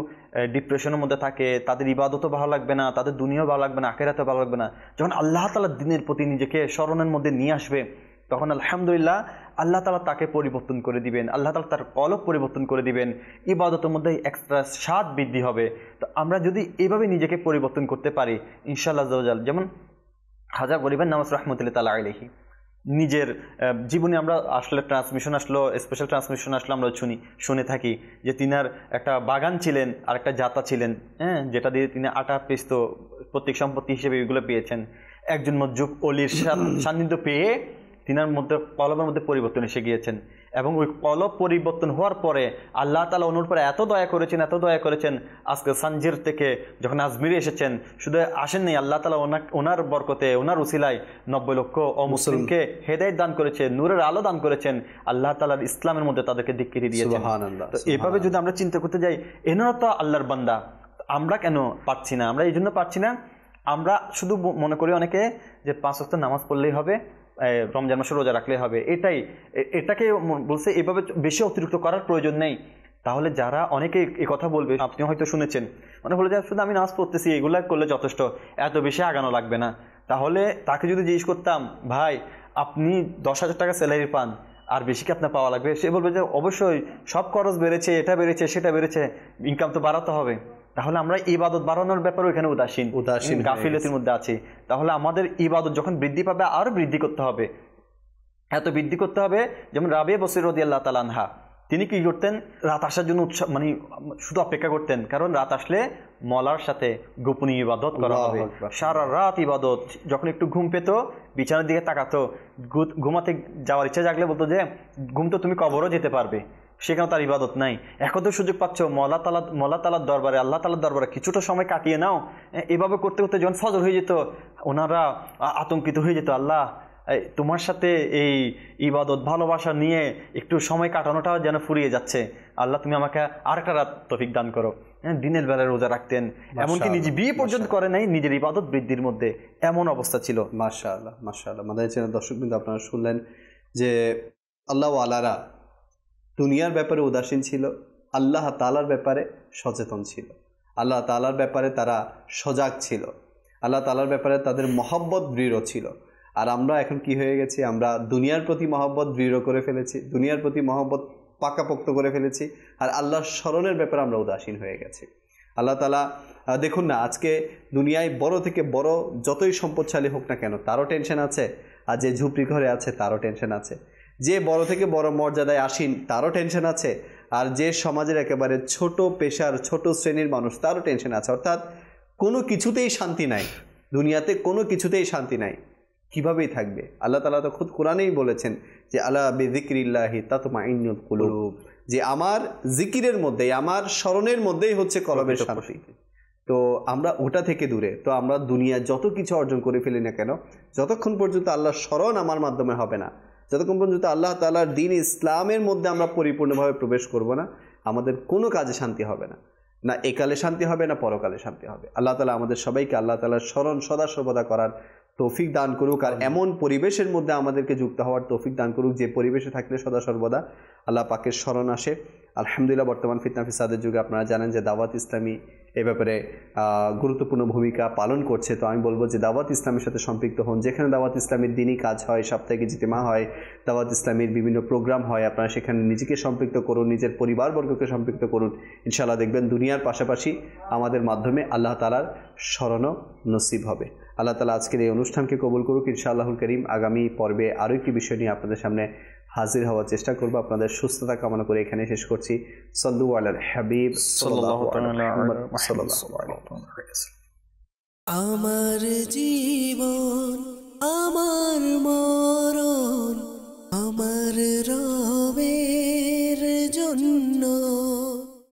ডিপ্রেশনের মধ্যে থাকে, তাদের ইবাদতও ভালো লাগবে না, তাদের দুনিয়াও ভালো লাগবে না, আখিরাতেও ভালো লাগবে না। যখন আল্লাহ তাআলার দ্বীনের প্রতি নিজেকে স্মরণের মধ্যে নিয়ে আসবে, তখন আলহামদুলিল্লাহ আল্লাহ তাআলা তাকে পরিবর্তন করে দিবেন, আল্লাহ তাআলা তার কলব পরিবর্তন করে দিবেন, ইবাদতের মধ্যে এক্সট্রা স্বাদ বৃদ্ধি হবে। তো আমরা যদি এইভাবে নিজেকে পরিবর্তন করতে পারি, ইনশাআল্লাহ আযাওয়াজাল, যেমন খাজা গরিবের নওয়াজ রহমতুল্লাহ তাআলা আলাইহি নিজের জীবনে আমরা আসলে ট্রান্সমিশন আসলো, স্পেশাল ট্রান্সমিশন আসলো, আমরা শুনে থাকি যে তিনার একটা বাগান ছিলেন আর একটা জাতা ছিলেন, যেটা দিয়ে তিনি আটা পেস্ত প্রত্যেক সম্পত্তি হিসেবে এগুলো পেয়েছেন। একজন মজ্জুব অলির সান্নিধ্য পেয়ে তিনার মধ্যে কলবের মধ্যে পরিবর্তন এসে গিয়েছেন এবং ওই কলব পরিবর্তন হওয়ার পরে আল্লাহ তাআলা ওনার উপরে এত দয়া করেছেন আজকে সানজির থেকে যখন আজমিরে এসেছেন শুধু আসেন নাই, আল্লাহ তাআলা ওনার বরকতে ওনার উসিলায় 90 লক্ষ অমুসলিমকে হেদায়েত দান করেছে, নূরের আলো দান করেছেন, আল্লাহ তাআলার ইসলামের মধ্যে তাদেরকে দীক্ষিত দিয়েছেন। সুবহানাল্লাহ। তো এইভাবে যদি আমরা চিন্তা করতে যাই, এনারা তো আল্লাহর বান্দা, আমরা কেন পাচ্ছি না? আমরা এই জন্য পাচ্ছি না, আমরা শুধু মনে করি অনেকে যে 5 ওয়াক্ত নামাজ পড়লেই হবে, রমজান মাসে রোজা রাখলেই হবে, এটাকে বলছে এভাবে বেশি অতিরিক্ত করার প্রয়োজন নেই। তাহলে যারা অনেকে এই কথা বলবে, আপনি হয়তো শুনেছেন, মানে বলে যে শুধু আমি নামাজ পড়তেছি এগুলা করলে যথেষ্ট, এত বেশি আগানো লাগবে না। তাহলে তাকে যদি জিজ্ঞেস করতাম, ভাই আপনি 10,000 টাকা স্যালারি পান, আর বেশি কি আপনার পাওয়া লাগবে? সে বলবে যে অবশ্যই, সব খরচ বেড়েছে, এটা বেড়েছে সেটা বেড়েছে, ইনকাম তো বাড়াতে হবে। তাহলে আমরা ইবাদত বাড়ানোর ব্যাপারে এখানে উদাসীন গাফিলতির মধ্যে আছি। তাহলে আমাদের ইবাদত যখন বৃদ্ধি পাবে আরো বৃদ্ধি করতে হবে, এত বৃদ্ধি করতে হবে। যেমন রাবিয়া বসরি রাদিয়াল্লাহু তাআলা আনহা, তিনি কি করতেন? রাত আসার জন্য মানে শুধু অপেক্ষা করতেন, কারণ রাত আসলে মলার সাথে গোপনীয় ইবাদত করা হবে, সারা রাত ইবাদত। যখন একটু ঘুম পেত, বিছানার দিকে তাকাতো, ঘুমাতে যাওয়ার ইচ্ছা জাগলে বলতো যে ঘুম তো তুমি কবরও যেতে পারবে, সেখানে তার ইবাদত নাই। এখন তো সুযোগ পাচ্ছ মওলা তাআলার দরবারে, আল্লাহ তাআলার দরবারে কিছুটা সময় কাটিয়ে নাও। এভাবে করতে করতে যখন ফজর হয়ে যেত, ওনারা আতঙ্কিত হয়ে যেত, আল্লাহ তোমার সাথে এই ইবাদত ভালোবাসা নিয়ে একটু সময় কাটানোটা যেন ফুরিয়ে যাচ্ছে, আল্লাহ তুমি আমাকে আরেকটা রাত তৌফিক দান করো। দিনের বেলায় রোজা রাখতেন, এমনকি নিজে বিয়ে পর্যন্ত করে নাই, নিজের ইবাদত বৃদ্ধির মধ্যে এমন অবস্থা ছিল। মাশাআল্লাহ মাশাআল্লাহ। মাদানী চ্যানেল দর্শক বিন্দু, আপনারা শুনলেন যে আল্লাহ ওয়ালারা দুনিয়ার ব্যাপারে উদাসীন ছিল, আল্লাহ তাআলার ব্যাপারে সচেতন ছিল, আল্লাহ তাআলার ব্যাপারে তারা সজাগ ছিল, আল্লাহ তাআলার ব্যাপারে তাদের মহব্বত দৃঢ় ছিল। আর আমরা এখন কি হয়ে গেছি? আমরা দুনিয়ার প্রতি মহব্বত দৃঢ় করে ফেলেছি, দুনিয়ার প্রতি মহব্বত পাকাপোক্ত করে ফেলেছি, আর আল্লাহর স্মরণের ব্যাপারে আমরা উদাসীন হয়ে গেছি। আল্লাহ তাআলা দেখুন না, আজকে দুনিয়ায় বড় থেকে বড় যতই সম্পদশালী হোক না কেন, তারও টেনশন আছে, আর যে ঝুপড়ি ঘরে আছে তারও টেনশন আছে, যে বড় থেকে বড় মর্যাদায় আসীন তারও টেনশন আছে, আর যে সমাজের একেবারে ছোট পেশার ছোট শ্রেণীর মানুষ তারও টেনশন আছে। অর্থাৎ কোনো কিছুতেই শান্তি নাই, দুনিয়াতে কোনো কিছুতেই শান্তি নাই। কিভাবেই থাকবে? আল্লাহ তাআলা তো খুদ কোরআনেই বলেছেন যে আলা বিযিকরিল্লাহি তাতমাইন্নুল কুলুব, যে আমার জিকিরের মধ্যেই, আমার স্মরণের মধ্যেই হচ্ছে কলবের শান্তি। তো আমরা ওটা থেকে দূরে, তো আমরা দুনিয়া যত কিছু অর্জন করে ফেলি না কেন, যতক্ষণ পর্যন্ত আল্লাহর স্মরণ আমার মাধ্যমে হবে না, যতক্ষণ পর্যন্ত আল্লাহ তাআলার দ্বীন ইসলামের মধ্যে আমরা পরিপূর্ণভাবে প্রবেশ করব না, আমাদের কোনো কাজে শান্তি হবে না, না একালে শান্তি হবে, না পরকালে শান্তি হবে। আল্লাহ তাআলা আমাদের সবাইকে আল্লাহ তাআলার স্মরণ সদা সর্বদা করার তৌফিক দান করুক, আর এমন পরিবেশের মধ্যে আমাদেরকে যুক্ত হওয়ার তৌফিক দান করুক যে পরিবেশে থাকলে সদা সর্বদা আল্লাহ পাকের স্মরণ আসে। আলহামদুলিল্লাহ, বর্তমান ফিতনা ফিসাদের যুগে আপনারা জানেন যে দাওয়াত ইসলামী এ ব্যাপারে গুরুত্বপূর্ণ ভূমিকা পালন করছে। তো আমি বলবো যে দাওয়াত ইসলামের সাথে সম্পৃক্ত হন, যেখানে দাওয়াত ইসলামের দিনই কাজ হয়, সাপ্তাহিক ইজতিমা হয়, দাওয়াত ইসলামের বিভিন্ন প্রোগ্রাম হয়, আপনারা সেখানে নিজেকে সম্পৃক্ত করুন, নিজের পরিবারবর্গকে সম্পৃক্ত করুন। ইনশাআল্লাহ দেখবেন দুনিয়ার পাশাপাশি আমাদের মাধ্যমে আল্লাহ তাআলার স্মরণও নসিব হবে। আল্লাহ তাআলা আজকের এই অনুষ্ঠানকে কবুল করুক ইনশাআল্লাহুল করিম। আগামী পর্বে আরও একটি বিষয় নিয়ে আপনাদের সামনে হাজির হওয়ার চেষ্টা করব। আপনাদের সুস্থতা কামনা করে এখানে শেষ করছি। সাল্লু আলাল হাবিব সাল্লাল্লাহু আলাইহি ওয়াসাল্লাম। আমার জীবন আমার মরণ আমার